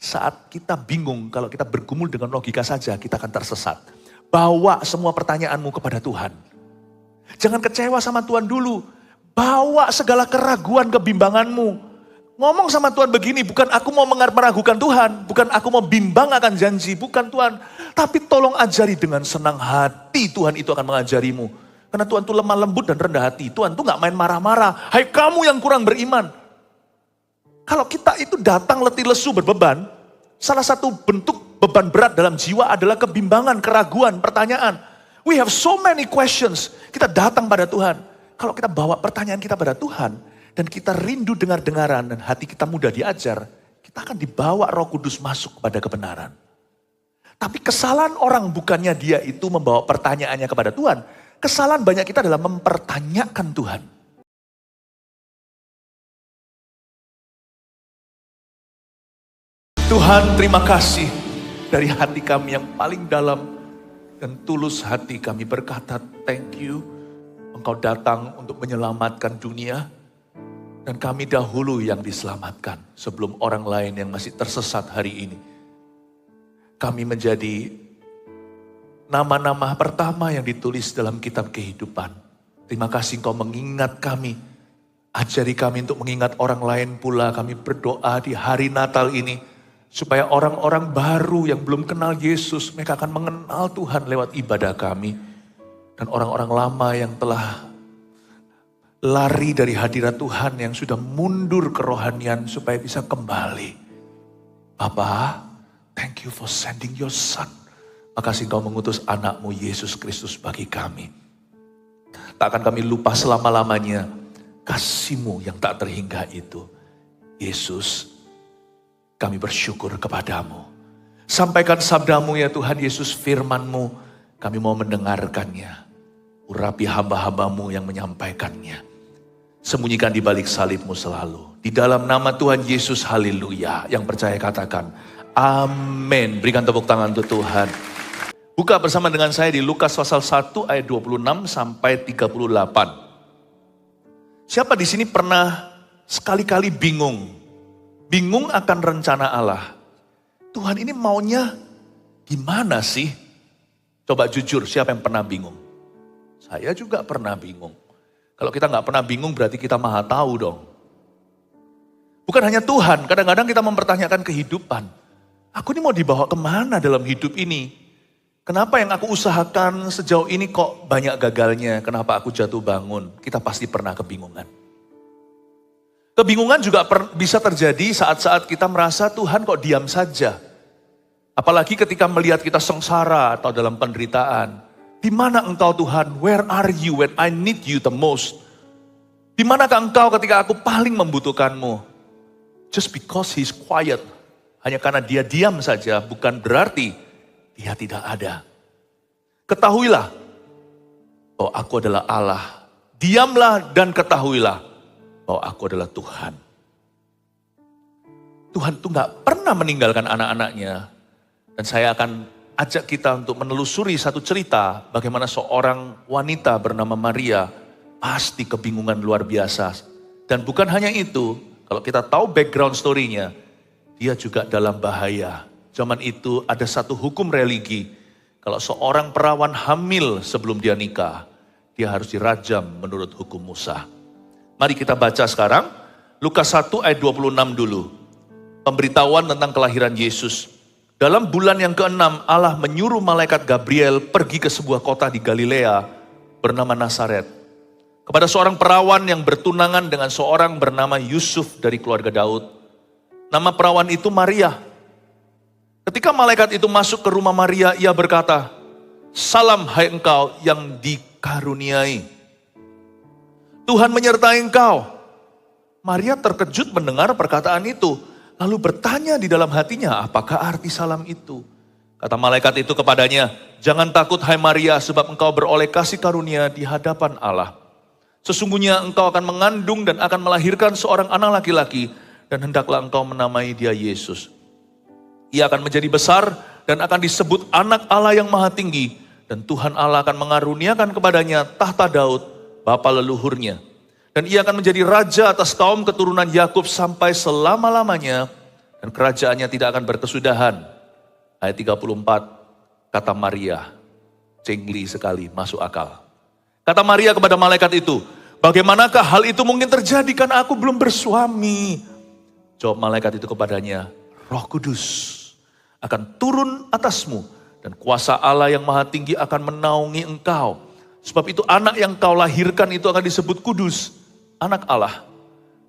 Saat kita bingung, kalau kita bergumul dengan logika saja, kita akan tersesat. Bawa semua pertanyaanmu kepada Tuhan. Jangan kecewa sama Tuhan dulu. Bawa segala keraguan, kebimbanganmu. Ngomong sama Tuhan begini, bukan aku mau meragukan Tuhan. Bukan aku mau bimbang akan janji, bukan Tuhan. Tapi tolong ajari dengan senang hati, Tuhan itu akan mengajarimu. Karena Tuhan itu lemah lembut dan rendah hati. Tuhan itu gak main marah-marah. Hai kamu yang kurang beriman. Kalau kita itu datang letih lesu berbeban, salah satu bentuk beban berat dalam jiwa adalah kebimbangan, keraguan, pertanyaan. We have so many questions. Kita datang pada Tuhan. Kalau kita bawa pertanyaan kita pada Tuhan, dan kita rindu dengar-dengaran, dan hati kita mudah diajar, kita akan dibawa Roh Kudus masuk kepada kebenaran. Tapi kesalahan orang bukannya dia itu membawa pertanyaannya kepada Tuhan. Kesalahan banyak kita adalah mempertanyakan Tuhan. Tuhan, terima kasih dari hati kami yang paling dalam dan tulus hati kami berkata thank you. Engkau datang untuk menyelamatkan dunia dan kami dahulu yang diselamatkan sebelum orang lain yang masih tersesat hari ini. Kami menjadi nama-nama pertama yang ditulis dalam kitab kehidupan. Terima kasih Engkau mengingat kami. Ajari kami untuk mengingat orang lain pula. Kami berdoa di hari Natal ini. Supaya orang-orang baru yang belum kenal Yesus, mereka akan mengenal Tuhan lewat ibadah kami. Dan orang-orang lama yang telah lari dari hadirat Tuhan, yang sudah mundur kerohanian supaya bisa kembali. Bapa, thank you for sending your son. Makasih Engkau mengutus anakmu Yesus Kristus bagi kami. Tak akan kami lupa selama-lamanya kasih-Mu yang tak terhingga itu. Yesus, kami bersyukur kepadamu. Sampaikan sabdamu ya Tuhan Yesus, firman-Mu. Kami mau mendengarkannya. Urapi hamba-hambamu yang menyampaikannya. Sembunyikan di balik salib-Mu selalu. Di dalam nama Tuhan Yesus, haleluya. Yang percaya katakan, amin. Berikan tepuk tangan untuk Tuhan. Buka bersama dengan saya di Lukas pasal 1 ayat 26 sampai 38. Siapa di sini pernah sekali-kali bingung? Bingung akan rencana Allah. Tuhan ini maunya gimana sih? Coba jujur, siapa yang pernah bingung? Saya juga pernah bingung. Kalau kita nggak pernah bingung berarti kita maha tahu dong. Bukan hanya Tuhan, kadang-kadang kita mempertanyakan kehidupan. Aku ini mau dibawa kemana dalam hidup ini? Kenapa yang aku usahakan sejauh ini kok banyak gagalnya? Kenapa aku jatuh bangun? Kita pasti pernah kebingungan. Kebingungan juga bisa terjadi saat-saat kita merasa Tuhan kok diam saja. Apalagi ketika melihat kita sengsara atau dalam penderitaan. Di mana Engkau Tuhan? Where are you when I need you the most? Di manakah Engkau ketika aku paling membutuhkanmu? Just because He's quiet. Hanya karena Dia diam saja bukan berarti Dia tidak ada. Ketahuilah bahwa aku adalah Allah. Diamlah dan ketahuilah bahwa aku adalah Tuhan. Tuhan tuh gak pernah meninggalkan anak-anaknya. Dan saya akan ajak kita untuk menelusuri satu cerita bagaimana seorang wanita bernama Maria pasti kebingungan luar biasa. Dan bukan hanya itu, kalau kita tahu background story-nya, dia juga dalam bahaya. Zaman itu ada satu hukum religi, kalau seorang perawan hamil sebelum dia nikah, dia harus dirajam menurut hukum Musa. Mari kita baca sekarang, Lukas 1 ayat 26 dulu. Pemberitahuan tentang kelahiran Yesus. Dalam bulan yang ke-6, Allah menyuruh malaikat Gabriel pergi ke sebuah kota di Galilea bernama Nazaret. Kepada seorang perawan yang bertunangan dengan seorang bernama Yusuf dari keluarga Daud. Nama perawan itu Maria. Ketika malaikat itu masuk ke rumah Maria, ia berkata, "Salam hai engkau yang dikaruniai. Tuhan menyertai engkau." Maria terkejut mendengar perkataan itu. Lalu bertanya di dalam hatinya, apakah arti salam itu? Kata malaikat itu kepadanya, "Jangan takut hai Maria, sebab engkau beroleh kasih karunia di hadapan Allah. Sesungguhnya engkau akan mengandung dan akan melahirkan seorang anak laki-laki, dan hendaklah engkau menamai dia Yesus. Ia akan menjadi besar dan akan disebut anak Allah yang maha tinggi, dan Tuhan Allah akan mengaruniakan kepadanya tahta Daud, bapa leluhurnya. Dan ia akan menjadi raja atas kaum keturunan Yakub sampai selama-lamanya, dan kerajaannya tidak akan berkesudahan. Ayat 34, kata Maria, cengli sekali, masuk akal. Kata Maria kepada malaikat itu, bagaimanakah hal itu mungkin terjadi karena aku belum bersuami? Jawab malaikat itu kepadanya, Roh Kudus akan turun atasmu dan kuasa Allah yang Maha Tinggi akan menaungi engkau. Sebab itu anak yang kau lahirkan itu akan disebut kudus, anak Allah.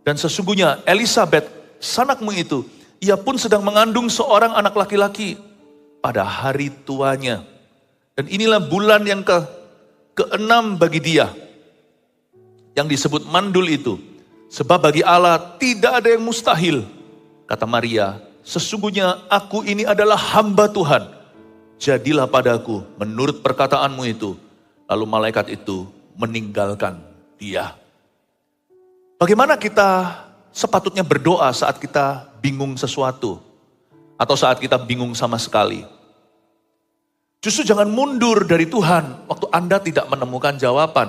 Dan sesungguhnya Elisabet, sanakmu itu, ia pun sedang mengandung seorang anak laki-laki pada hari tuanya. Dan inilah bulan yang keenam bagi dia, yang disebut mandul itu. Sebab bagi Allah tidak ada yang mustahil. Kata Maria, sesungguhnya aku ini adalah hamba Tuhan. Jadilah padaku menurut perkataanmu itu. Lalu malaikat itu meninggalkan dia. Bagaimana kita sepatutnya berdoa saat kita bingung sesuatu? Atau saat kita bingung sama sekali? Justru jangan mundur dari Tuhan waktu Anda tidak menemukan jawaban.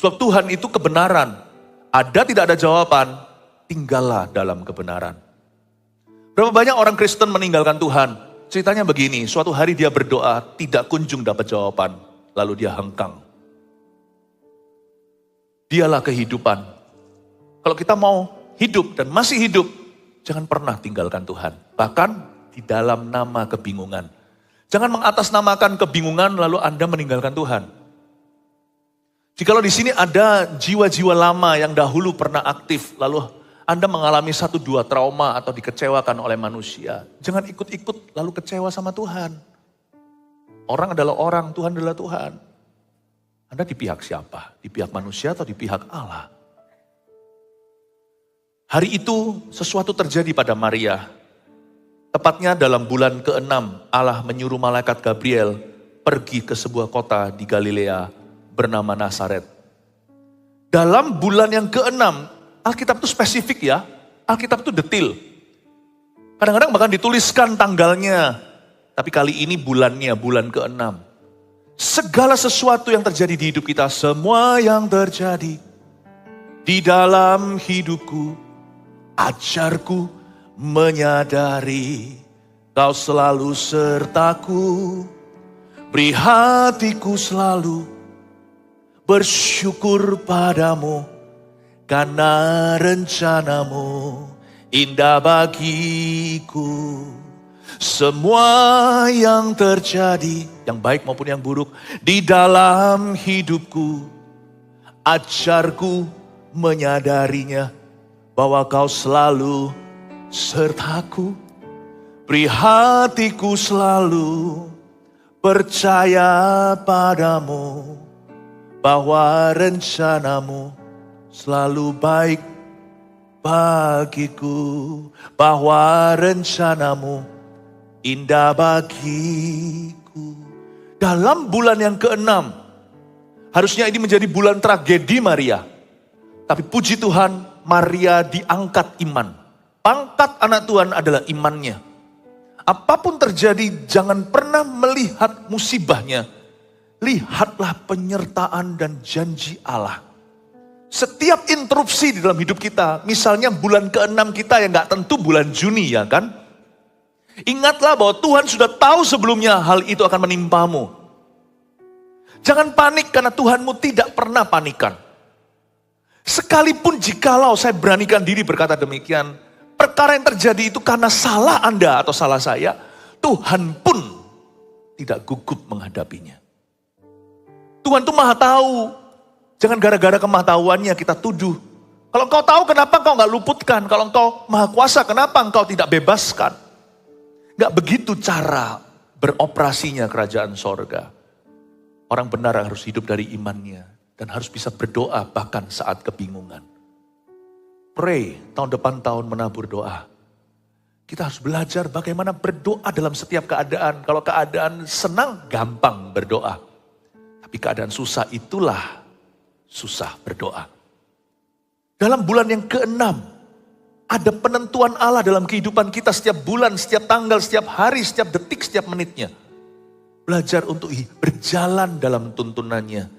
Sebab Tuhan itu kebenaran. Ada tidak ada jawaban, tinggallah dalam kebenaran. Berapa banyak orang Kristen meninggalkan Tuhan? Ceritanya begini, suatu hari dia berdoa, tidak kunjung dapat jawaban. Lalu dia hengkang. Dialah kehidupan. Kalau kita mau hidup dan masih hidup, jangan pernah tinggalkan Tuhan. Bahkan di dalam nama kebingungan. Jangan mengatasnamakan kebingungan lalu Anda meninggalkan Tuhan. Jikalau di sini ada jiwa-jiwa lama yang dahulu pernah aktif, lalu Anda mengalami 1-2 trauma atau dikecewakan oleh manusia. Jangan ikut-ikut lalu kecewa sama Tuhan. Orang adalah orang, Tuhan adalah Tuhan. Anda di pihak siapa? Di pihak manusia atau di pihak Allah? Hari itu sesuatu terjadi pada Maria. Tepatnya dalam bulan ke-6, Allah menyuruh malaikat Gabriel pergi ke sebuah kota di Galilea bernama Nazaret. Dalam bulan yang ke-6, Alkitab itu spesifik ya, Alkitab itu detil. Kadang-kadang bahkan dituliskan tanggalnya, tapi kali ini bulannya, bulan ke-6. Segala sesuatu yang terjadi di hidup kita, semua yang terjadi di dalam hidupku, ajarku menyadari kau selalu sertaku, beri hatiku selalu bersyukur padamu, karena rencanamu indah bagiku. Semua yang terjadi, yang baik maupun yang buruk, di dalam hidupku, ajarku menyadarinya, bahwa kau selalu sertaku, beri hatiku selalu percaya padamu, bahwa rencanamu selalu baik bagiku, bahwa rencanamu indah bagiku. Dalam bulan yang ke-6, harusnya ini menjadi bulan tragedi Maria. Tapi puji Tuhan, Maria diangkat iman. Pangkat anak Tuhan adalah imannya. Apapun terjadi, jangan pernah melihat musibahnya. Lihatlah penyertaan dan janji Allah. Setiap interupsi di dalam hidup kita, misalnya bulan ke-6 kita yang gak tentu bulan Juni ya kan. Ingatlah bahwa Tuhan sudah tahu sebelumnya hal itu akan menimpamu. Jangan panik karena Tuhanmu tidak pernah panikan. Sekalipun jikalau saya beranikan diri berkata demikian, perkara yang terjadi itu karena salah Anda atau salah saya, Tuhan pun tidak gugup menghadapinya. Tuhan tuh maha tahu. Jangan gara-gara kemahtahuannya kita tuduh. Kalau engkau tahu kenapa engkau gak luputkan? Kalau engkau maha kuasa kenapa engkau tidak bebaskan? Gak begitu cara beroperasinya kerajaan sorga. Orang benar harus hidup dari imannya. Dan harus bisa berdoa bahkan saat kebingungan. Pray, tahun depan tahun menabur doa. Kita harus belajar bagaimana berdoa dalam setiap keadaan. Kalau keadaan senang, gampang berdoa. Tapi keadaan susah itulah susah berdoa. Dalam bulan yang ke-6, ada penentuan Allah dalam kehidupan kita setiap bulan, setiap tanggal, setiap hari, setiap detik, setiap menitnya. Belajar untuk berjalan dalam tuntunannya.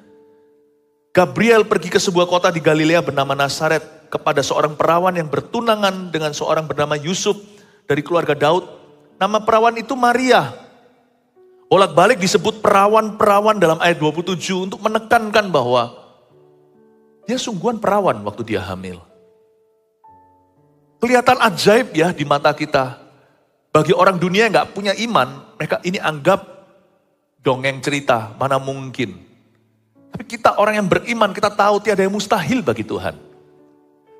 Gabriel pergi ke sebuah kota di Galilea bernama Nazaret. kepada seorang perawan yang bertunangan dengan seorang bernama Yusuf dari keluarga Daud. Nama perawan itu Maria. Bolak-balik disebut perawan-perawan dalam ayat 27 untuk menekankan bahwa dia sungguhan perawan waktu dia hamil. Kelihatan ajaib ya di mata kita. Bagi orang dunia yang gak punya iman, mereka ini anggap dongeng cerita, mana mungkin. Tapi kita orang yang beriman, kita tahu tiada yang mustahil bagi Tuhan.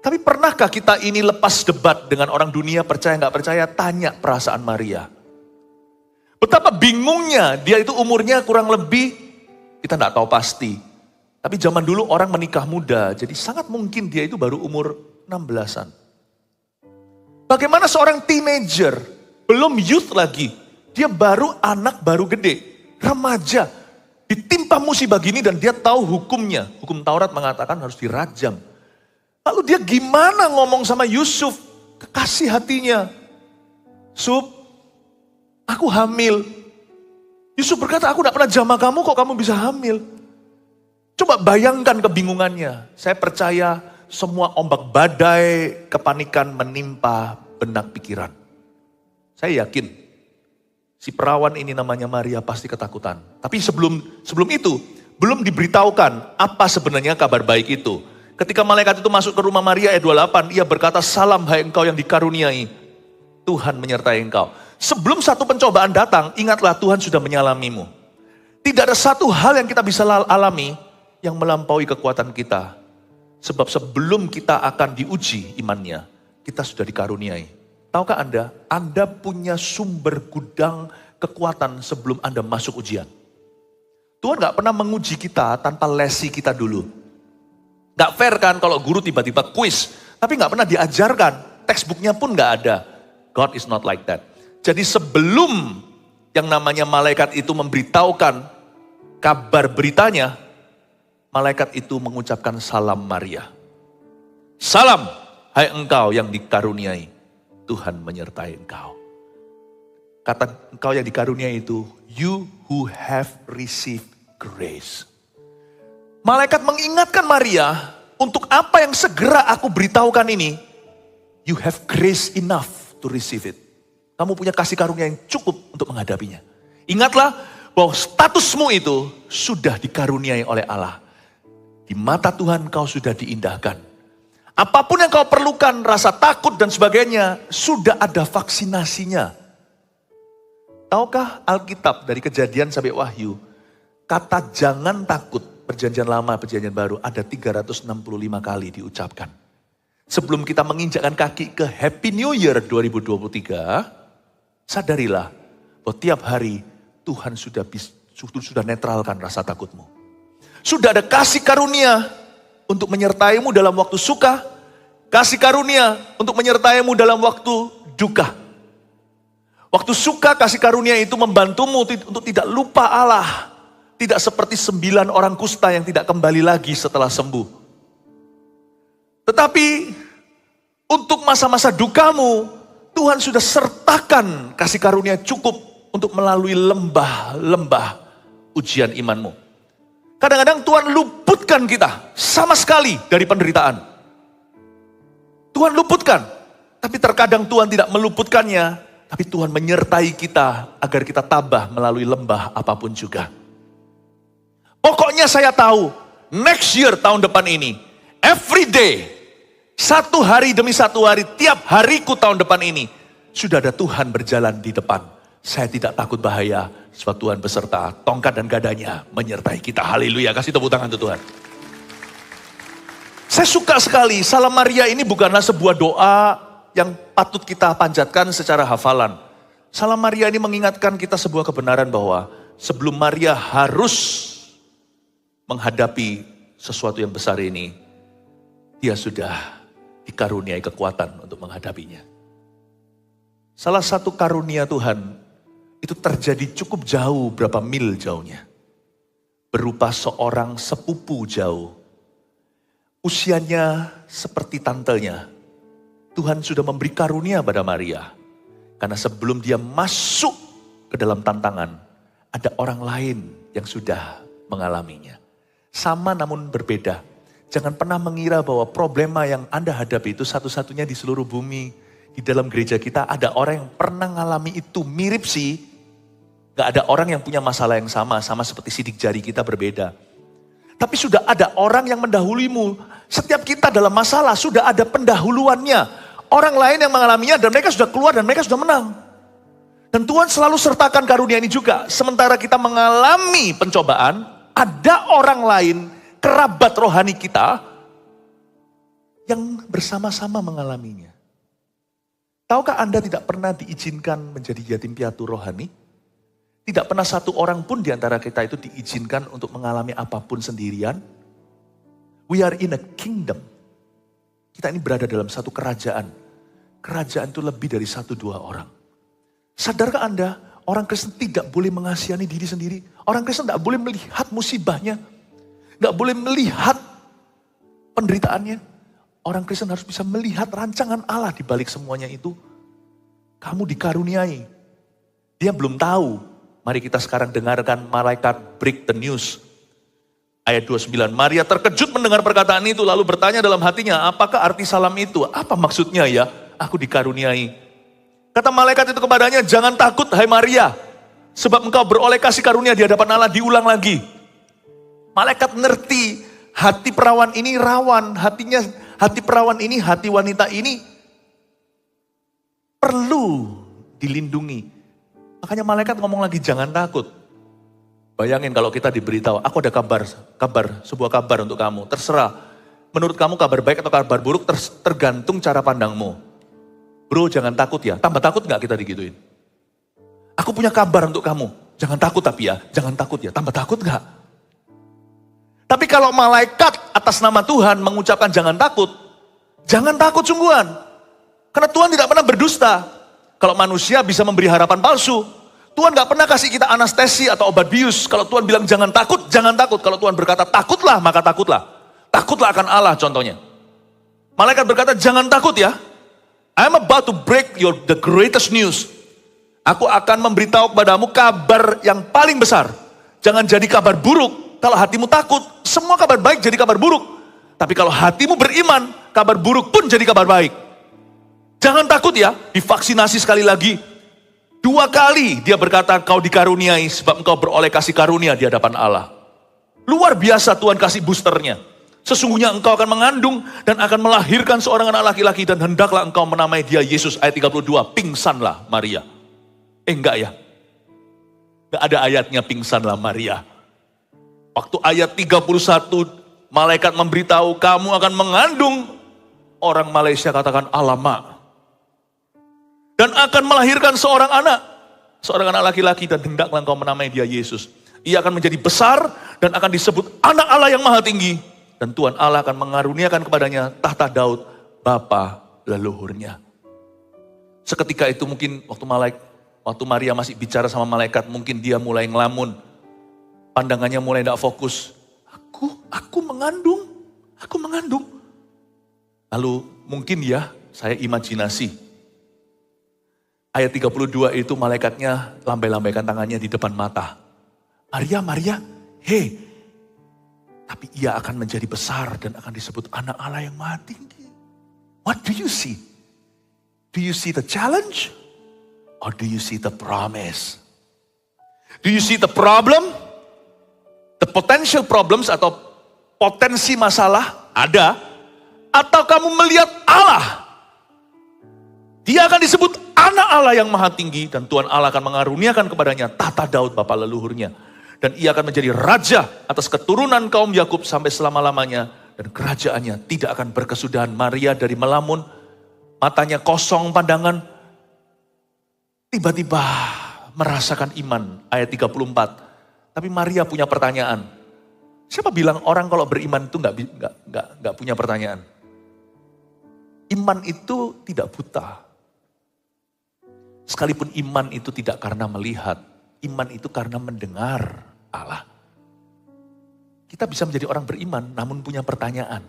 Tapi pernahkah kita ini lepas debat dengan orang dunia, percaya gak percaya, tanya perasaan Maria. Betapa bingungnya, dia itu umurnya kurang lebih, kita gak tahu pasti. Tapi zaman dulu orang menikah muda, jadi sangat mungkin dia itu baru umur 16-an. Bagaimana seorang teenager, belum youth lagi, dia baru anak baru gede, remaja, ditimpa musibah gini dan dia tahu hukumnya. Hukum Taurat mengatakan harus dirajam. Lalu dia gimana ngomong sama Yusuf, kekasih hatinya. Sup, aku hamil. Yusuf berkata, aku gak pernah jamah kamu kok kamu bisa hamil. Coba bayangkan kebingungannya. Saya percaya semua ombak badai kepanikan menimpa benak pikiran. Saya yakin si perawan ini namanya Maria pasti ketakutan. Tapi sebelum itu belum diberitahukan apa sebenarnya kabar baik itu. Ketika malaikat itu masuk ke rumah Maria ayat 28, ia berkata, salam hai engkau yang dikaruniai, Tuhan menyertai engkau. Sebelum satu pencobaan datang, ingatlah Tuhan sudah menyalamimu. Tidak ada satu hal yang kita bisa alami yang melampaui kekuatan kita. Sebab sebelum kita akan diuji imannya, kita sudah dikaruniai. Tahukah Anda punya sumber gudang kekuatan sebelum Anda masuk ujian. Tuhan gak pernah menguji kita tanpa lesi kita dulu. Gak fair kan kalau guru tiba-tiba kuis, tapi gak pernah diajarkan, textbooknya pun gak ada. God is not like that. Jadi sebelum yang namanya malaikat itu memberitahukan kabar beritanya, malaikat itu mengucapkan salam Maria. Salam, hai engkau yang dikaruniai, Tuhan menyertai engkau. Kata engkau yang dikaruniai itu, you who have received grace. Malaikat mengingatkan Maria, untuk apa yang segera aku beritahukan ini, you have grace enough to receive it. Kamu punya kasih karunia yang cukup untuk menghadapinya. Ingatlah bahwa statusmu itu sudah dikaruniai oleh Allah. Di mata Tuhan kau sudah diindahkan. Apapun yang kau perlukan, rasa takut dan sebagainya, sudah ada vaksinasinya. Tahukah Alkitab dari Kejadian sampai Wahyu, kata jangan takut, perjanjian lama, perjanjian baru, ada 365 kali diucapkan. Sebelum kita menginjakkan kaki ke Happy New Year 2023, sadarilah bahwa tiap hari Tuhan sudah netralkan rasa takutmu. Sudah ada kasih karunia untuk menyertaimu dalam waktu suka, kasih karunia untuk menyertaimu dalam waktu duka. Waktu suka, kasih karunia itu membantumu untuk tidak lupa Allah. Tidak seperti 9 orang kusta yang tidak kembali lagi setelah sembuh. Tetapi untuk masa-masa dukamu, Tuhan sudah sertakan kasih karunia cukup untuk melalui lembah-lembah ujian imanmu. Kadang-kadang Tuhan luputkan kita sama sekali dari penderitaan. Tuhan luputkan, tapi terkadang Tuhan tidak meluputkannya, tapi Tuhan menyertai kita agar kita tabah melalui lembah apapun juga. Pokoknya saya tahu, next year tahun depan ini, every day, satu hari demi satu hari, tiap hariku tahun depan ini, sudah ada Tuhan berjalan di depan. Saya tidak takut bahaya, sebab Tuhan beserta, tongkat dan gadanya menyertai kita. Haleluya, kasih tepuk tangan untuk Tuhan. Saya suka sekali, Salam Maria ini bukanlah sebuah doa yang patut kita panjatkan secara hafalan. Salam Maria ini mengingatkan kita sebuah kebenaran bahwa sebelum Maria harus menghadapi sesuatu yang besar ini, dia sudah dikaruniai kekuatan untuk menghadapinya. Salah satu karunia Tuhan itu terjadi cukup jauh, berapa mil jauhnya. Berupa seorang sepupu jauh. Usianya seperti tantenya. Tuhan sudah memberi karunia pada Maria. Karena sebelum dia masuk ke dalam tantangan, ada orang lain yang sudah mengalaminya. Sama namun berbeda. Jangan pernah mengira bahwa problema yang Anda hadapi itu satu-satunya di seluruh bumi. Di dalam gereja kita ada orang yang pernah ngalami itu, mirip sih. Gak ada orang yang punya masalah yang sama seperti sidik jari kita berbeda. Tapi sudah ada orang yang mendahulimu. Setiap kita dalam masalah sudah ada pendahuluannya. Orang lain yang mengalaminya dan mereka sudah keluar dan mereka sudah menang. Dan Tuhan selalu sertakan karunia ini juga. Sementara kita mengalami pencobaan, ada orang lain, kerabat rohani kita, yang bersama-sama mengalaminya. Tahukah Anda tidak pernah diizinkan menjadi yatim piatu rohani? Tidak pernah satu orang pun di antara kita itu diizinkan untuk mengalami apapun sendirian. We are in a kingdom. Kita ini berada dalam satu kerajaan. Kerajaan itu lebih dari 1-2 orang. Sadarkah Anda, orang Kristen tidak boleh mengasihani diri sendiri. Orang Kristen tidak boleh melihat musibahnya. Tidak boleh melihat penderitaannya. Orang Kristen harus bisa melihat rancangan Allah di balik semuanya itu. Kamu dikaruniai. Dia belum tahu. Mari kita sekarang dengarkan malaikat break the news. Ayat 29, Maria terkejut mendengar perkataan itu lalu bertanya dalam hatinya, apakah arti salam itu? Apa maksudnya ya? Aku dikaruniai. Kata malaikat itu kepadanya, jangan takut hai Maria. Sebab engkau beroleh kasih karunia di hadapan Allah. Diulang lagi. Malaikat ngerti hati perawan ini rawan. Hati perawan ini, hati wanita ini perlu dilindungi. Makanya malaikat ngomong lagi, jangan takut. Bayangin kalau kita diberitahu, aku ada sebuah kabar untuk kamu. Terserah, menurut kamu kabar baik atau kabar buruk tergantung cara pandangmu. Bro, jangan takut ya. Tambah takut gak kita digituin? Aku punya kabar untuk kamu. Jangan takut tapi ya, jangan takut ya. Tambah takut gak? Tapi kalau malaikat atas nama Tuhan mengucapkan jangan takut sungguhan. Karena Tuhan tidak pernah berdusta. Kalau manusia bisa memberi harapan palsu. Tuhan gak pernah kasih kita anestesi atau obat bius. Kalau Tuhan bilang jangan takut, jangan takut. Kalau Tuhan berkata takutlah, maka takutlah. Takutlah akan Allah contohnya. Malaikat berkata jangan takut ya. I'm about to break the greatest news. Aku akan memberitahu kepadamu kabar yang paling besar. Jangan jadi kabar buruk. Kalau hatimu takut, semua kabar baik jadi kabar buruk. Tapi kalau hatimu beriman, kabar buruk pun jadi kabar baik. Jangan takut ya, divaksinasi sekali lagi. 2 kali dia berkata kau dikaruniai sebab engkau beroleh kasih karunia di hadapan Allah. Luar biasa Tuhan kasih boosternya. Sesungguhnya engkau akan mengandung dan akan melahirkan seorang anak laki-laki dan hendaklah engkau menamai dia Yesus. Ayat 32, pingsanlah Maria. Enggak ya. Enggak ada ayatnya pingsanlah Maria. Waktu ayat 31, malaikat memberitahu kamu akan mengandung. Orang Malaysia katakan alamak. Dan akan melahirkan seorang anak laki-laki dan hendaklah engkau menamai dia Yesus. Ia akan menjadi besar dan akan disebut anak Allah yang maha tinggi. Dan Tuhan Allah akan mengaruniakan kepadanya tahta Daud, bapa leluhurnya. Seketika itu mungkin waktu Maria masih bicara sama malaikat, mungkin dia mulai ngelamun. Pandangannya mulai tidak fokus. Aku mengandung. Lalu mungkin ya, saya imajinasi. Ayat 32 itu malaikatnya lambai-lambaikan tangannya di depan mata. Maria, hei. Tapi ia akan menjadi besar dan akan disebut anak Allah yang maha tinggi. What do you see? Do you see the challenge? Or do you see the promise? Do you see the problem? The potential problems atau potensi masalah ada. Atau kamu melihat Allah. Dia akan disebut anak Allah yang maha tinggi. Dan Tuhan Allah akan mengaruniakan kepadanya tahta Daud bapa leluhurnya. Dan ia akan menjadi raja atas keturunan kaum Yakub sampai selama-lamanya. Dan kerajaannya tidak akan berkesudahan. Maria dari melamun, matanya kosong pandangan. Tiba-tiba merasakan iman. Ayat 34. Tapi Maria punya pertanyaan. Siapa bilang orang kalau beriman itu nggak punya pertanyaan? Iman itu tidak buta. Sekalipun iman itu tidak karena melihat. Iman itu karena mendengar Allah. Kita bisa menjadi orang beriman namun punya pertanyaan.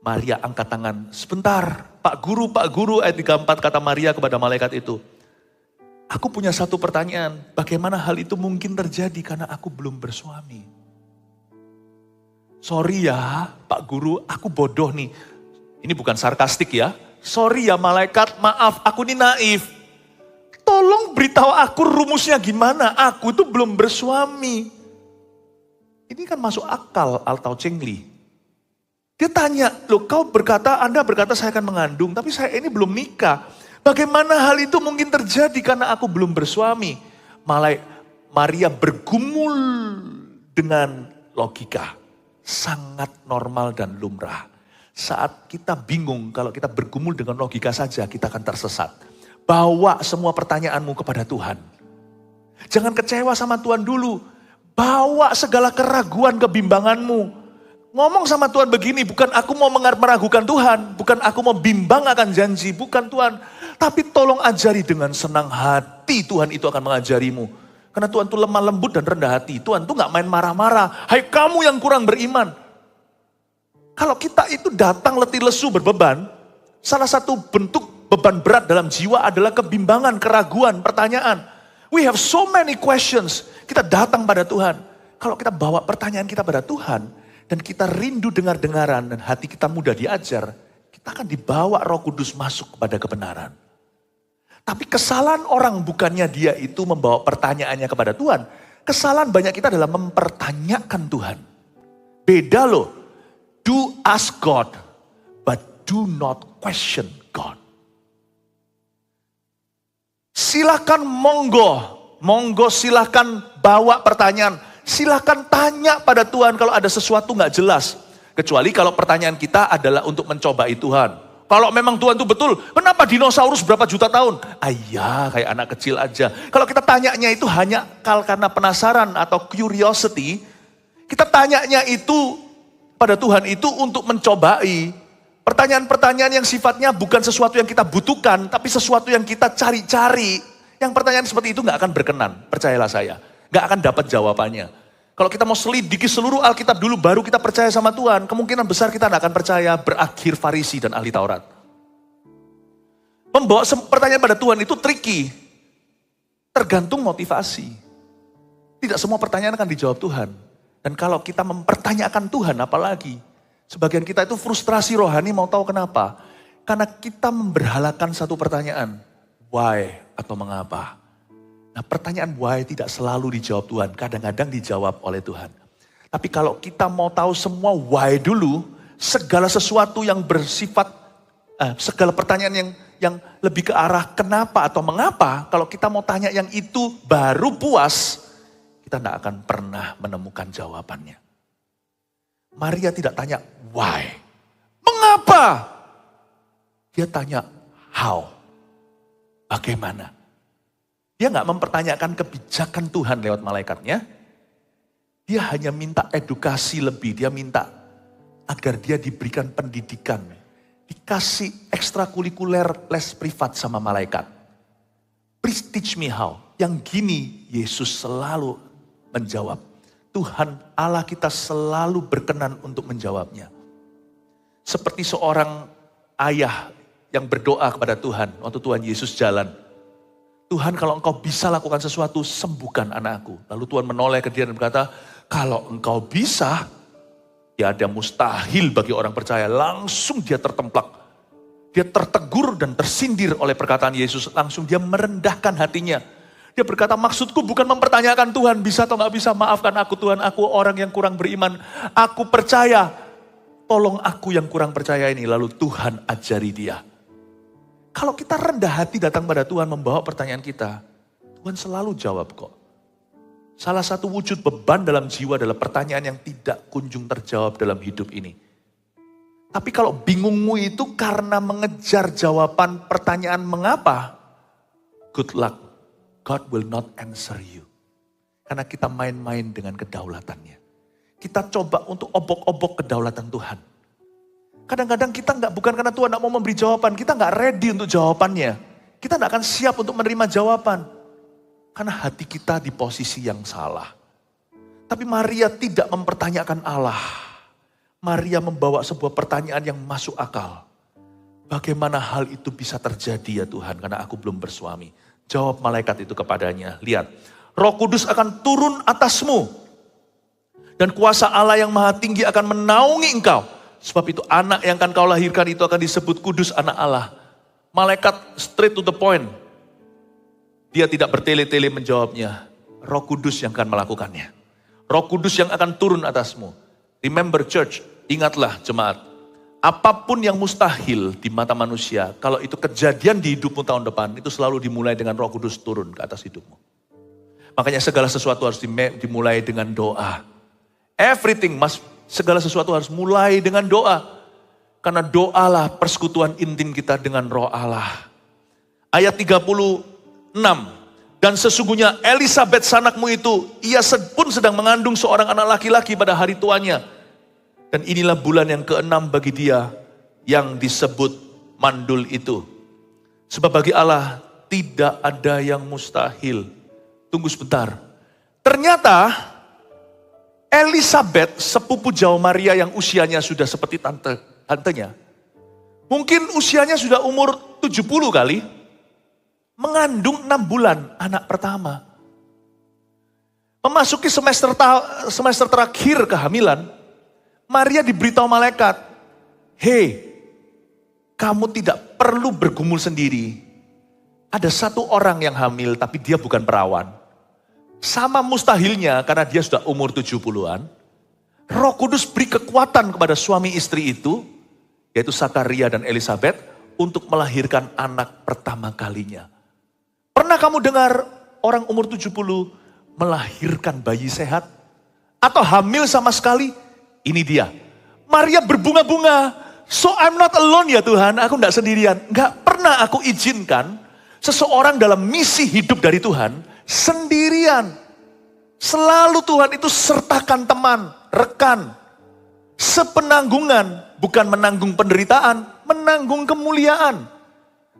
Maria angkat tangan. Sebentar, Pak Guru, ayat 34 kata Maria kepada malaikat itu. Aku punya satu pertanyaan. Bagaimana hal itu mungkin terjadi karena aku belum bersuami? Sorry ya Pak Guru, aku bodoh nih. Ini bukan sarkastik ya. Sorry ya malaikat, maaf aku ini naif. Tolong beritahu aku rumusnya gimana, aku itu belum bersuami. Ini kan masuk akal atau cengli. Dia tanya, loh Anda berkata saya akan mengandung, tapi saya ini belum nikah. Bagaimana hal itu mungkin terjadi karena aku belum bersuami? Maria bergumul dengan logika. Sangat normal dan lumrah. Saat kita bingung, kalau kita bergumul dengan logika saja, kita akan tersesat. Bawa semua pertanyaanmu kepada Tuhan. Jangan kecewa sama Tuhan dulu. Bawa segala keraguan, kebimbanganmu. Ngomong sama Tuhan begini, bukan aku mau meragukan Tuhan. Bukan aku mau bimbang akan janji, bukan Tuhan. Tapi tolong ajari dengan senang hati, Tuhan itu akan mengajarimu. Karena Tuhan itu lemah lembut dan rendah hati. Tuhan itu gak main marah-marah. Hai kamu yang kurang beriman. Kalau kita itu datang letih lesu berbeban, salah satu bentuk beban berat dalam jiwa adalah kebimbangan, keraguan, pertanyaan. We have so many questions. Kita datang pada Tuhan. Kalau kita bawa pertanyaan kita pada Tuhan, dan kita rindu dengar-dengaran, dan hati kita mudah diajar, kita akan dibawa Roh Kudus masuk kepada kebenaran. Tapi kesalahan orang bukannya dia itu membawa pertanyaannya kepada Tuhan. Kesalahan banyak kita adalah mempertanyakan Tuhan. Beda loh. Do ask God, but do not question God. Silakan monggo silakan bawa pertanyaan. Silakan tanya pada Tuhan kalau ada sesuatu gak jelas. Kecuali kalau pertanyaan kita adalah untuk mencobai Tuhan. Kalau memang Tuhan itu betul, kenapa dinosaurus berapa juta tahun? Ayah, kayak anak kecil aja. Kalau kita tanyanya itu hanya karena penasaran atau curiosity, kita tanyanya itu pada Tuhan itu untuk mencobai. Pertanyaan-pertanyaan yang sifatnya bukan sesuatu yang kita butuhkan, tapi sesuatu yang kita cari-cari. Yang pertanyaan seperti itu gak akan berkenan, percayalah saya. Gak akan dapat jawabannya. Kalau kita mau selidiki seluruh Alkitab dulu baru kita percaya sama Tuhan, kemungkinan besar kita tidak akan percaya, berakhir Farisi dan ahli Taurat. Membawa pertanyaan pada Tuhan itu tricky. Tergantung motivasi. Tidak semua pertanyaan akan dijawab Tuhan. Dan kalau kita mempertanyakan Tuhan apalagi, sebagian kita itu frustrasi rohani mau tahu kenapa. Karena kita memberhalakan satu pertanyaan, why atau mengapa. Nah pertanyaan why tidak selalu dijawab Tuhan, kadang-kadang dijawab oleh Tuhan. Tapi kalau kita mau tahu semua why dulu, segala sesuatu yang bersifat, segala pertanyaan yang lebih ke arah kenapa atau mengapa, kalau kita mau tanya yang itu baru puas, kita tidak akan pernah menemukan jawabannya. Maria tidak tanya why, mengapa? Dia tanya how, bagaimana? Dia nggak mempertanyakan kebijakan Tuhan lewat malaikatnya. Dia hanya minta edukasi lebih. Dia minta agar dia diberikan pendidikan. Dikasih ekstrakurikuler les privat sama malaikat. Please teach me how. Yang gini Yesus selalu menjawab. Tuhan Allah kita selalu berkenan untuk menjawabnya. Seperti seorang ayah yang berdoa kepada Tuhan waktu Tuhan Yesus jalan. Tuhan kalau engkau bisa lakukan sesuatu, sembuhkan anakku. Lalu Tuhan menoleh ke dia dan berkata, kalau engkau bisa, ya ada mustahil bagi orang percaya. Langsung dia tertemplak. Dia tertegur dan tersindir oleh perkataan Yesus. Langsung dia merendahkan hatinya. Dia berkata, maksudku bukan mempertanyakan Tuhan, bisa atau gak bisa, maafkan aku Tuhan, aku orang yang kurang beriman. Aku percaya, tolong aku yang kurang percaya ini. Lalu Tuhan ajari dia. Kalau kita rendah hati datang pada Tuhan membawa pertanyaan kita, Tuhan selalu jawab kok. Salah satu wujud beban dalam jiwa adalah pertanyaan yang tidak kunjung terjawab dalam hidup ini. Tapi kalau bingungmu itu karena mengejar jawaban pertanyaan mengapa, good luck, God will not answer you. Karena kita main-main dengan kedaulatannya. Kita coba untuk obok-obok kedaulatan Tuhan. Kadang-kadang kita bukan karena Tuhan tidak mau memberi jawaban, kita nggak ready untuk jawabannya. Kita nggak akan siap untuk menerima jawaban. Karena hati kita di posisi yang salah. Tapi Maria tidak mempertanyakan Allah. Maria membawa sebuah pertanyaan yang masuk akal. Bagaimana hal itu bisa terjadi ya Tuhan, karena aku belum bersuami. Jawab malaikat itu kepadanya, lihat, Roh Kudus akan turun atasmu. Dan kuasa Allah yang maha tinggi akan menaungi engkau. Sebab itu anak yang akan kau lahirkan itu akan disebut kudus, anak Allah. Malaikat straight to the point. Dia tidak bertele-tele menjawabnya. Roh Kudus yang akan melakukannya. Roh Kudus yang akan turun atasmu. Remember church, ingatlah jemaat. Apapun yang mustahil di mata manusia, kalau itu kejadian di hidupmu tahun depan, itu selalu dimulai dengan Roh Kudus turun ke atas hidupmu. Makanya segala sesuatu harus dimulai dengan doa. Segala sesuatu harus mulai dengan doa. Karena doalah persekutuan intim kita dengan Roh Allah. Ayat 36. Dan sesungguhnya Elisabet sanakmu itu, ia pun sedang mengandung seorang anak laki-laki pada hari tuanya. Dan inilah bulan yang ke-6 bagi dia yang disebut mandul itu. Sebab bagi Allah tidak ada yang mustahil. Tunggu sebentar. Ternyata Elisabet, sepupu jauh Maria yang usianya sudah seperti tantenya. Mungkin usianya sudah umur 70 kali. Mengandung 6 bulan anak pertama. Memasuki semester terakhir kehamilan, Maria diberitahu malaikat, "Hei, kamu tidak perlu bergumul sendiri. Ada satu orang yang hamil tapi dia bukan perawan." Sama mustahilnya karena dia sudah umur 70-an. Roh Kudus beri kekuatan kepada suami istri itu, yaitu Zakaria dan Elisabet, untuk melahirkan anak pertama kalinya. Pernah kamu dengar orang umur 70 melahirkan bayi sehat? Atau hamil sama sekali? Ini dia. Maria berbunga-bunga. So I'm not alone ya Tuhan, aku tidak sendirian. Gak pernah aku izinkan seseorang dalam misi hidup dari Tuhan sendirian. Selalu Tuhan itu sertakan teman, rekan, sepenanggungan. Bukan menanggung penderitaan, menanggung kemuliaan.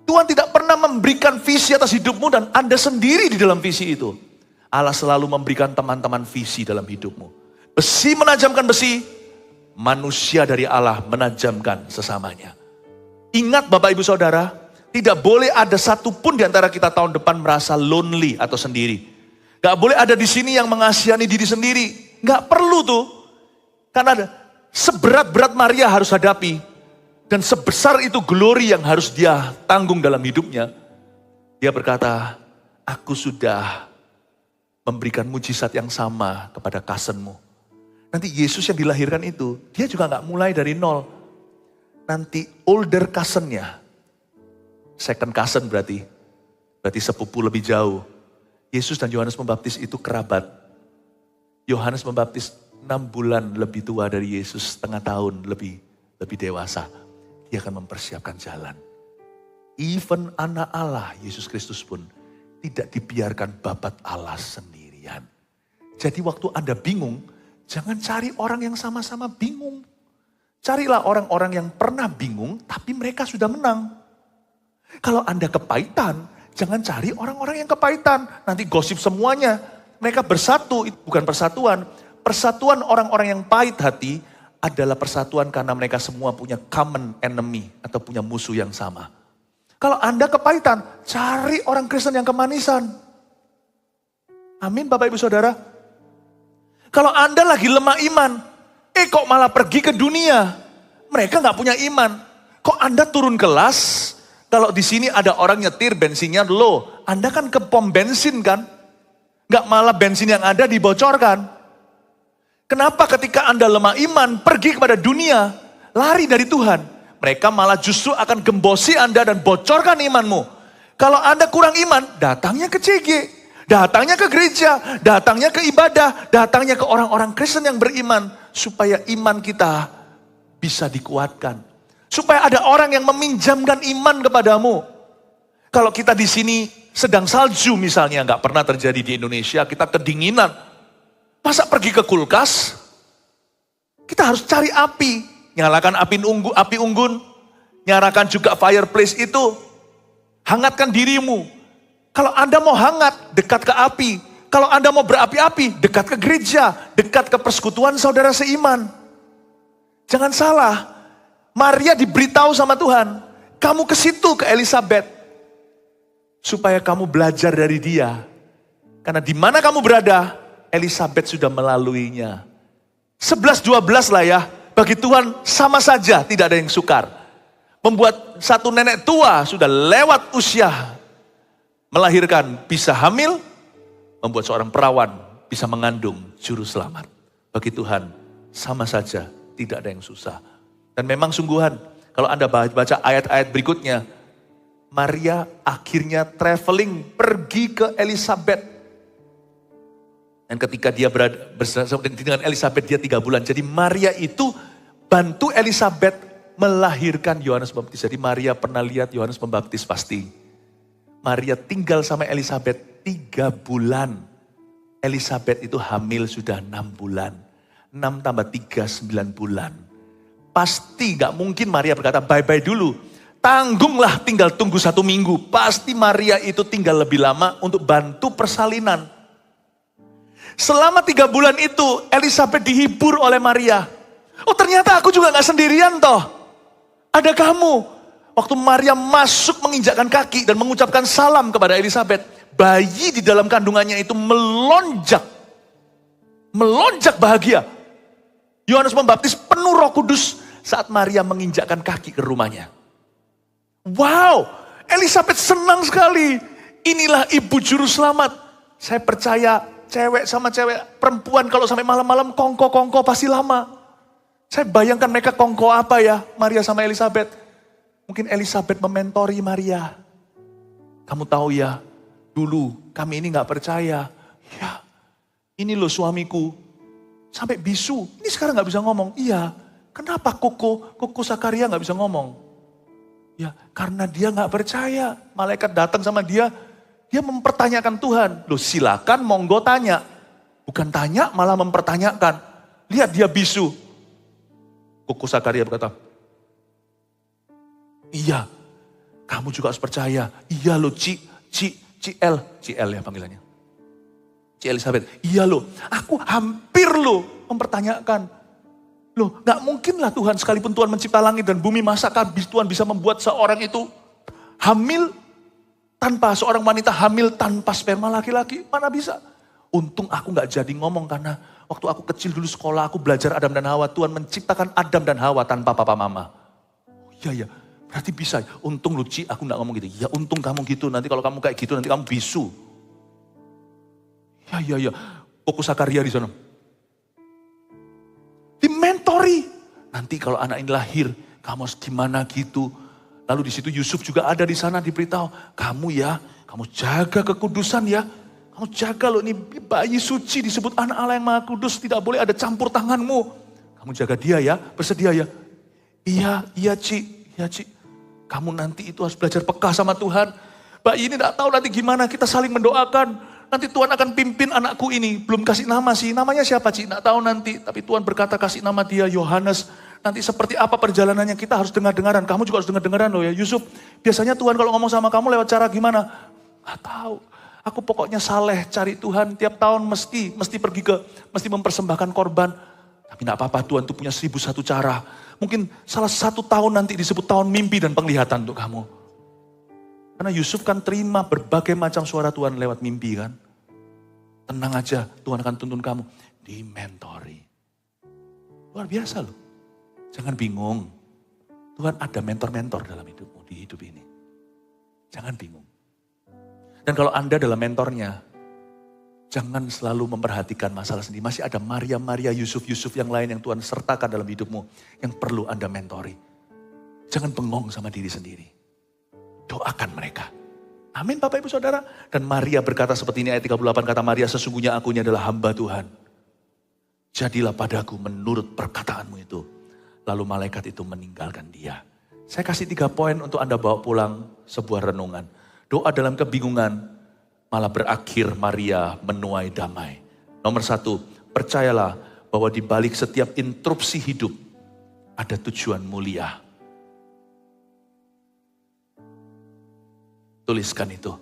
Tuhan tidak pernah memberikan visi atas hidupmu dan Anda sendiri di dalam visi itu. Allah selalu memberikan teman-teman visi dalam hidupmu. Besi menajamkan besi, manusia dari Allah menajamkan sesamanya. Ingat Bapak Ibu Saudara, tidak boleh ada satupun di antara kita tahun depan merasa lonely atau sendiri. Gak boleh ada di sini yang mengasihani diri sendiri. Gak perlu tuh. Karena seberat-berat Maria harus hadapi. Dan sebesar itu glory yang harus dia tanggung dalam hidupnya. Dia berkata, aku sudah memberikan mujizat yang sama kepada cousinmu. Nanti Yesus yang dilahirkan itu, dia juga gak mulai dari nol. Nanti older cousinnya, second cousin berarti sepupu lebih jauh. Yesus dan Yohanes Pembaptis itu kerabat. Yohanes Pembaptis 6 bulan lebih tua dari Yesus, setengah tahun lebih dewasa. Dia akan mempersiapkan jalan. Even anak Allah, Yesus Kristus pun tidak dibiarkan babat Allah sendirian. Jadi waktu Anda bingung, jangan cari orang yang sama-sama bingung. Carilah orang-orang yang pernah bingung, tapi mereka sudah menang. Kalau Anda kepahitan, jangan cari orang-orang yang kepahitan. Nanti gosip semuanya. Mereka bersatu, itu bukan persatuan. Persatuan orang-orang yang pahit hati adalah persatuan karena mereka semua punya common enemy atau punya musuh yang sama. Kalau Anda kepahitan, cari orang Kristen yang kemanisan. Amin Bapak Ibu Saudara. Kalau Anda lagi lemah iman, kok malah pergi ke dunia. Mereka gak punya iman. Kok Anda turun kelas, kalau di sini ada orang nyetir bensinnya low, Anda kan ke pom bensin kan? Gak malah bensin yang ada dibocorkan. Kenapa ketika Anda lemah iman, pergi kepada dunia, lari dari Tuhan. Mereka malah justru akan gembosi Anda dan bocorkan imanmu. Kalau Anda kurang iman, datangnya ke CG, datangnya ke gereja, datangnya ke ibadah, datangnya ke orang-orang Kristen yang beriman. Supaya iman kita bisa dikuatkan. Supaya ada orang yang meminjamkan iman kepadamu. Kalau kita di sini sedang salju misalnya, nggak pernah terjadi di Indonesia, kita kedinginan. Masa pergi ke kulkas? Kita harus cari api. Nyalakan api unggun. Nyalakan juga fireplace itu. Hangatkan dirimu. Kalau Anda mau hangat, dekat ke api. Kalau Anda mau berapi-api, dekat ke gereja. Dekat ke persekutuan saudara seiman. Jangan salah. Maria diberitahu sama Tuhan. Kamu ke situ, ke Elisabet. Supaya kamu belajar dari dia. Karena di mana kamu berada, Elisabet sudah melaluinya. 11-12 lah ya. Bagi Tuhan sama saja tidak ada yang sukar. Membuat satu nenek tua sudah lewat usia melahirkan bisa hamil. Membuat seorang perawan bisa mengandung juru selamat. Bagi Tuhan sama saja tidak ada yang susah. Dan memang sungguhan kalau Anda baca ayat-ayat berikutnya. Maria akhirnya traveling pergi ke Elizabeth. Dan ketika dia bersama dengan Elizabeth dia 3 bulan. Jadi Maria itu bantu Elizabeth melahirkan Yohanes Pembaptis. Jadi Maria pernah lihat Yohanes Pembaptis pasti. Maria tinggal sama Elizabeth 3 bulan. Elizabeth itu hamil sudah 6 bulan. 6 tambah 3, 9 bulan. Pasti gak mungkin Maria berkata bye-bye dulu. Tanggunglah tinggal tunggu 1 minggu. Pasti Maria itu tinggal lebih lama untuk bantu persalinan. Selama 3 bulan itu Elizabeth dihibur oleh Maria. Oh ternyata aku juga gak sendirian toh. Ada kamu. Waktu Maria masuk menginjakkan kaki dan mengucapkan salam kepada Elizabeth. Bayi di dalam kandungannya itu melonjak. Melonjak bahagia. Yohanes Pembaptis penuh Roh Kudus saat Maria menginjakkan kaki ke rumahnya. Wow, Elizabeth senang sekali. Inilah ibu juru selamat. Saya percaya cewek sama cewek, perempuan kalau sampai malam-malam kongko-kongko pasti lama. Saya bayangkan mereka kongko apa ya, Maria sama Elizabeth. Mungkin Elizabeth mementori Maria. Kamu tahu ya, dulu kami ini gak percaya. Ya, ini loh suamiku. Sampai bisu, ini sekarang gak bisa ngomong. Iya, kenapa Koko Sakaria gak bisa ngomong? Ya, karena dia gak percaya. Malaikat datang sama dia mempertanyakan Tuhan. Loh silakan monggo tanya. Bukan tanya malah mempertanyakan. Lihat dia bisu. Koko Sakaria berkata, iya kamu juga harus percaya. Iya loh Ciel ya panggilannya. Ci Elizabeth, iya loh aku hampir loh mempertanyakan. Loh, gak mungkin lah Tuhan, sekalipun Tuhan mencipta langit dan bumi, masakah Tuhan bisa membuat seorang itu hamil tanpa, seorang wanita hamil tanpa sperma laki-laki? Mana bisa? Untung aku gak jadi ngomong karena waktu aku kecil dulu sekolah, aku belajar Adam dan Hawa. Tuhan menciptakan Adam dan Hawa tanpa papa mama. Oh, iya, berarti bisa. Untung Luci, aku gak ngomong gitu. Ya untung kamu gitu, nanti kalau kamu kayak gitu nanti kamu bisu. Ya. Koko Sakaria di sana. Dimentori. Nanti kalau anak ini lahir, kamu harus gimana gitu. Lalu di situ Yusuf juga ada di sana diberitahu, kamu jaga kekudusan ya. Kamu jaga loh, ini bayi suci disebut anak Allah yang Maha Kudus, tidak boleh ada campur tanganmu. Kamu jaga dia ya, bersedia ya. Iya Ci. Kamu nanti itu harus belajar peka sama Tuhan. Bayi ini tidak tahu nanti gimana, kita saling mendoakan. Nanti Tuhan akan pimpin anakku ini. Belum kasih nama sih. Namanya siapa Ci? Nggak tahu nanti. Tapi Tuhan berkata kasih nama dia Yohanes. Nanti seperti apa perjalanannya kita harus dengar-dengaran. Kamu juga harus dengar-dengaran loh ya Yusuf. Biasanya Tuhan kalau ngomong sama kamu lewat cara gimana? Nggak tahu. Aku pokoknya saleh cari Tuhan. Tiap tahun mesti mempersembahkan korban. Tapi nggak apa-apa, Tuhan tuh punya 1001 cara. Mungkin salah satu tahun nanti disebut tahun mimpi dan penglihatan untuk kamu. Karena Yusuf kan terima berbagai macam suara Tuhan lewat mimpi kan. Tenang aja, Tuhan akan tuntun kamu. Dimentori. Luar biasa loh. Jangan bingung. Tuhan ada mentor-mentor dalam hidupmu, di hidup ini. Jangan bingung. Dan kalau Anda adalah mentornya, jangan selalu memperhatikan masalah sendiri. Masih ada Maria, Yusuf yang lain yang Tuhan sertakan dalam hidupmu. Yang perlu Anda mentori. Jangan bengong sama diri sendiri. Doakan mereka. Amin Bapak Ibu Saudara. Dan Maria berkata seperti ini ayat 38, kata Maria, sesungguhnya aku ini adalah hamba Tuhan. Jadilah padaku menurut perkataanmu itu. Lalu malaikat itu meninggalkan dia. Saya kasih 3 poin untuk Anda bawa pulang sebuah renungan. Doa dalam kebingungan malah berakhir Maria menuai damai. Nomor 1, percayalah bahwa di balik setiap interupsi hidup ada tujuan mulia. Tuliskan itu.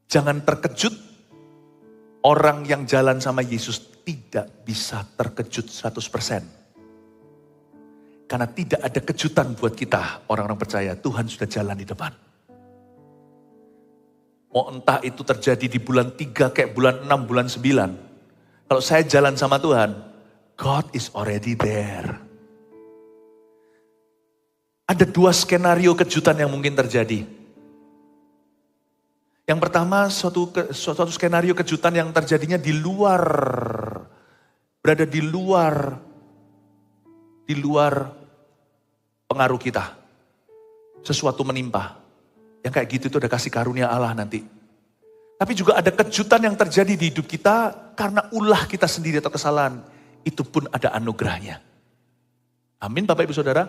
Jangan terkejut. Orang yang jalan sama Yesus tidak bisa terkejut 100%. Karena tidak ada kejutan buat kita, orang-orang percaya. Tuhan sudah jalan di depan. Mau entah itu terjadi di bulan 3, kayak bulan 6, bulan 9. Kalau saya jalan sama Tuhan, God is already there. Ada dua skenario kejutan yang mungkin terjadi. Yang pertama, suatu skenario kejutan yang terjadinya di luar, berada di luar pengaruh kita. Sesuatu menimpa. Yang kayak gitu itu ada kasih karunia Allah nanti. Tapi juga ada kejutan yang terjadi di hidup kita karena ulah kita sendiri atau kesalahan. Itu pun ada anugerahnya. Amin Bapak Ibu Saudara.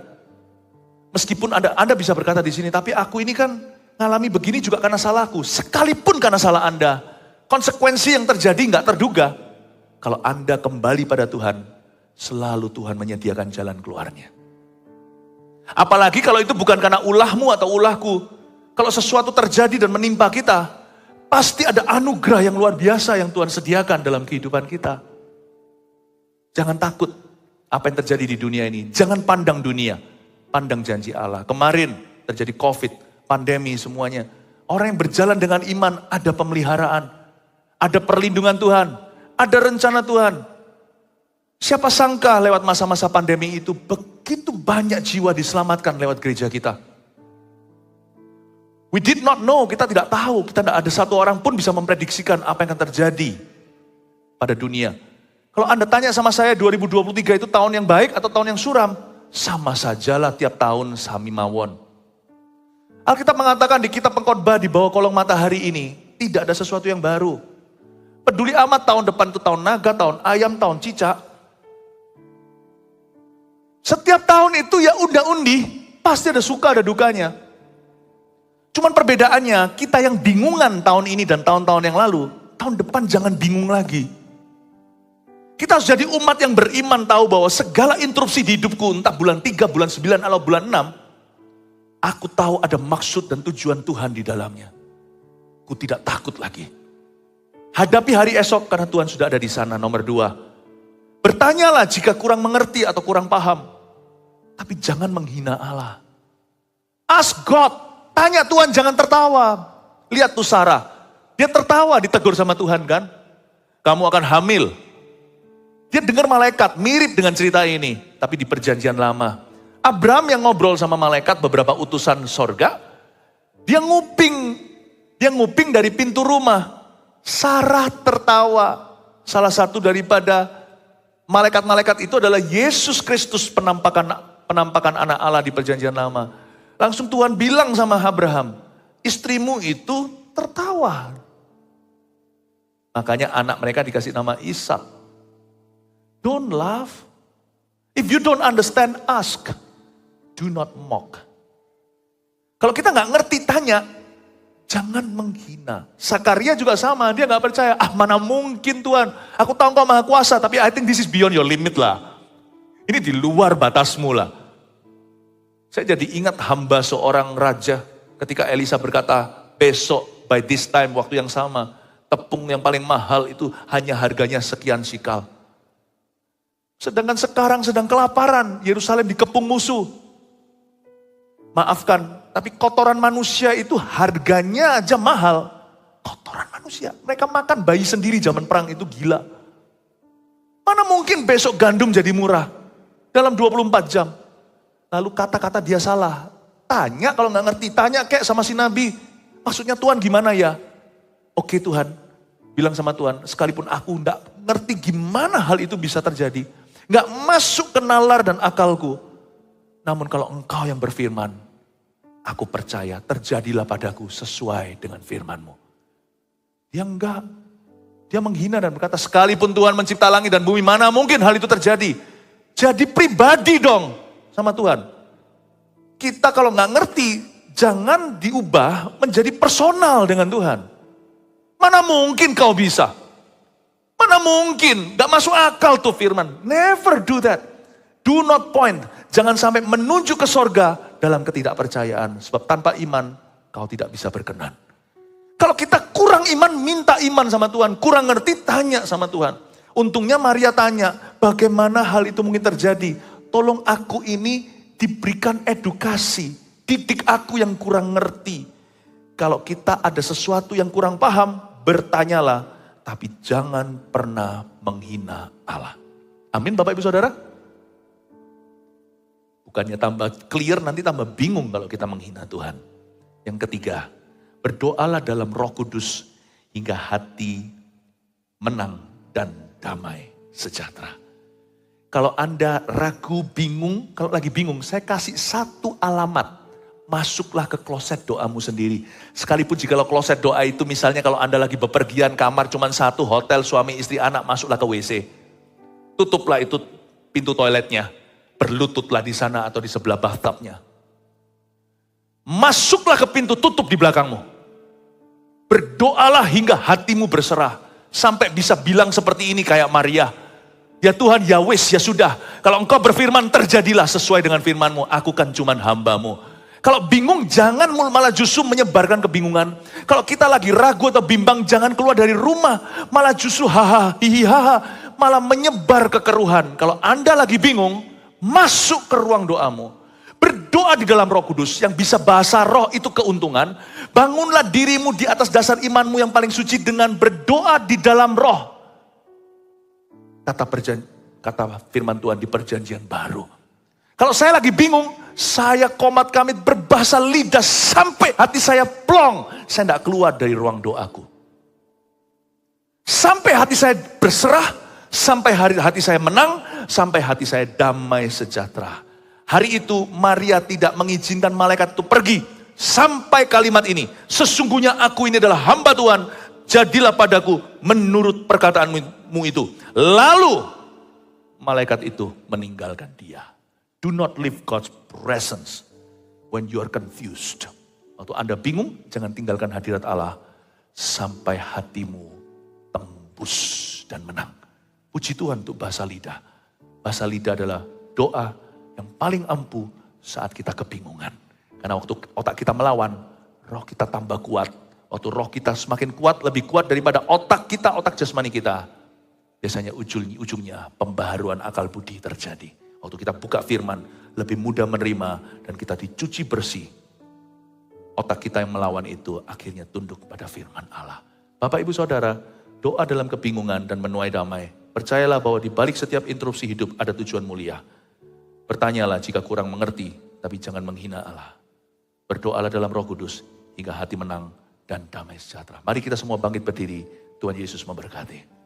Meskipun Anda bisa berkata di sini, tapi aku ini kan ngalami begini juga karena salahku. Sekalipun karena salah Anda, konsekuensi yang terjadi nggak terduga. Kalau Anda kembali pada Tuhan, selalu Tuhan menyediakan jalan keluarnya. Apalagi kalau itu bukan karena ulahmu atau ulahku. Kalau sesuatu terjadi dan menimpa kita, pasti ada anugerah yang luar biasa yang Tuhan sediakan dalam kehidupan kita. Jangan takut apa yang terjadi di dunia ini. Jangan pandang dunia. Pandang janji Allah. Kemarin terjadi COVID, pandemi semuanya. Orang yang berjalan dengan iman ada pemeliharaan. Ada perlindungan Tuhan. Ada rencana Tuhan. Siapa sangka lewat masa-masa pandemi itu begitu banyak jiwa diselamatkan lewat gereja kita. We did not know, kita tidak tahu. Kita tidak ada satu orang pun bisa memprediksikan apa yang akan terjadi pada dunia. Kalau Anda tanya sama saya 2023 itu tahun yang baik atau tahun yang suram? Sama sajalah tiap tahun sami mawon. Alkitab mengatakan di kitab Pengkhotbah di bawah kolong matahari ini, tidak ada sesuatu yang baru. Peduli amat tahun depan itu tahun naga, tahun ayam, tahun cicak. Setiap tahun itu ya unda-undi, pasti ada suka ada dukanya. Cuman perbedaannya, kita yang bingungan tahun ini dan tahun-tahun yang lalu, tahun depan jangan bingung lagi. Kita harus jadi umat yang beriman tahu bahwa segala interupsi di hidupku, entah bulan 3, bulan 9, atau bulan 6, aku tahu ada maksud dan tujuan Tuhan di dalamnya. Ku tidak takut lagi. Hadapi hari esok karena Tuhan sudah ada di sana. Nomor 2, bertanyalah jika kurang mengerti atau kurang paham. Tapi jangan menghina Allah. Ask God, tanya Tuhan, jangan tertawa. Lihat tuh Sarah, dia tertawa ditegur sama Tuhan kan. Kamu akan hamil. Dia dengar malaikat, mirip dengan cerita ini. Tapi di perjanjian lama. Abraham yang ngobrol sama malaikat, beberapa utusan sorga. Dia nguping dari pintu rumah. Sarah tertawa. Salah satu daripada malaikat-malaikat itu adalah Yesus Kristus, penampakan anak Allah di perjanjian lama. Langsung Tuhan bilang sama Abraham, istrimu itu tertawa. Makanya anak mereka dikasih nama Ishak. Don't laugh. If you don't understand, ask. Do not mock. Kalau kita nggak ngerti, tanya. Jangan menghina. Zakaria juga sama, dia nggak percaya. Mana mungkin Tuhan, aku tahu Engkau Maha Kuasa, tapi I think this is beyond your limit lah. Ini di luar batasmu lah. Saya jadi ingat hamba seorang raja, ketika Elisa berkata, besok by this time, waktu yang sama, tepung yang paling mahal itu hanya harganya sekian sikal. Sedangkan sekarang sedang kelaparan, Yerusalem dikepung musuh. Maafkan, tapi kotoran manusia itu harganya aja mahal. Kotoran manusia, mereka makan bayi sendiri zaman perang itu gila. Mana mungkin besok gandum jadi murah dalam 24 jam. Lalu kata-kata dia salah. Tanya kalau nggak ngerti, tanya kayak sama si Nabi. Maksudnya Tuhan gimana ya? Oke Tuhan, bilang sama Tuhan, sekalipun aku nggak ngerti gimana hal itu bisa terjadi. Nggak masuk ke nalar dan akalku. Namun kalau Engkau yang berfirman, aku percaya terjadilah padaku sesuai dengan firman-Mu. Dia enggak. Dia menghina dan berkata, sekalipun Tuhan mencipta langit dan bumi, mana mungkin hal itu terjadi. Jadi pribadi dong sama Tuhan. Kita kalau nggak ngerti, jangan diubah menjadi personal dengan Tuhan. Mana mungkin kau bisa? Mana mungkin? Gak masuk akal tuh firman. Never do that. Do not point. Jangan sampai menuju ke sorga dalam ketidakpercayaan. Sebab tanpa iman, kau tidak bisa berkenan. Kalau kita kurang iman, minta iman sama Tuhan. Kurang ngerti, tanya sama Tuhan. Untungnya Maria tanya, bagaimana hal itu mungkin terjadi? Tolong aku ini diberikan edukasi. Didik aku yang kurang ngerti. Kalau kita ada sesuatu yang kurang paham, bertanyalah. Tapi jangan pernah menghina Allah. Amin Bapak Ibu Saudara? Bukannya tambah clear, nanti tambah bingung kalau kita menghina Tuhan. Yang ketiga, berdoalah dalam Roh Kudus hingga hati menang dan damai sejahtera. Kalau Anda ragu, bingung, kalau lagi bingung, saya kasih satu alamat. Masuklah ke kloset doamu sendiri. Sekalipun jikalau kloset doa itu misalnya kalau Anda lagi bepergian, kamar cuma satu, hotel, suami, istri, anak, masuklah ke WC. Tutuplah itu pintu toiletnya. Berlututlah di sana atau di sebelah bathtubnya. Masuklah ke pintu, tutup di belakangmu. Berdoalah hingga hatimu berserah. Sampai bisa bilang seperti ini kayak Maria. Ya Tuhan, ya wis, ya sudah. Kalau engkau berfirman, terjadilah sesuai dengan firmanmu. Aku kan cuman hambamu. Kalau bingung, jangan malah justru menyebarkan kebingungan. Kalau kita lagi ragu atau bimbang, jangan keluar dari rumah. Malah justru haha, hihi, haha. Malah menyebar kekeruhan. Kalau Anda lagi bingung, masuk ke ruang doamu. Berdoa di dalam Roh Kudus. Yang bisa bahasa roh itu keuntungan. Bangunlah dirimu di atas dasar imanmu yang paling suci dengan berdoa di dalam roh. Kata firman Tuhan di perjanjian baru. Kalau saya lagi bingung, saya komat kamit berbahasa lidah sampai hati saya plong. Saya tidak keluar dari ruang doaku. Sampai hati saya berserah, sampai hati saya menang, sampai hati saya damai sejahtera. Hari itu Maria tidak mengizinkan malaikat itu pergi. Sampai kalimat ini, sesungguhnya aku ini adalah hamba Tuhan, jadilah padaku menurut perkataanmu itu. Lalu malaikat itu meninggalkan dia. Do not leave God's presence when you are confused. Waktu Anda bingung, jangan tinggalkan hadirat Allah sampai hatimu tembus dan menang. Puji Tuhan untuk bahasa lidah. Bahasa lidah adalah doa yang paling ampuh saat kita kebingungan. Karena waktu otak kita melawan, roh kita tambah kuat. Waktu roh kita semakin kuat, lebih kuat daripada otak kita, otak jasmani kita. Biasanya ujungnya pembaharuan akal budi terjadi. Waktu kita buka firman, lebih mudah menerima dan kita dicuci bersih. Otak kita yang melawan itu akhirnya tunduk pada firman Allah. Bapak Ibu Saudara, doa dalam kebingungan dan menuai damai. Percayalah bahwa di balik setiap interupsi hidup ada tujuan mulia. Bertanyalah jika kurang mengerti, tapi jangan menghina Allah. Berdoalah dalam Roh Kudus hingga hati menang dan damai sejahtera. Mari kita semua bangkit berdiri. Tuhan Yesus memberkati.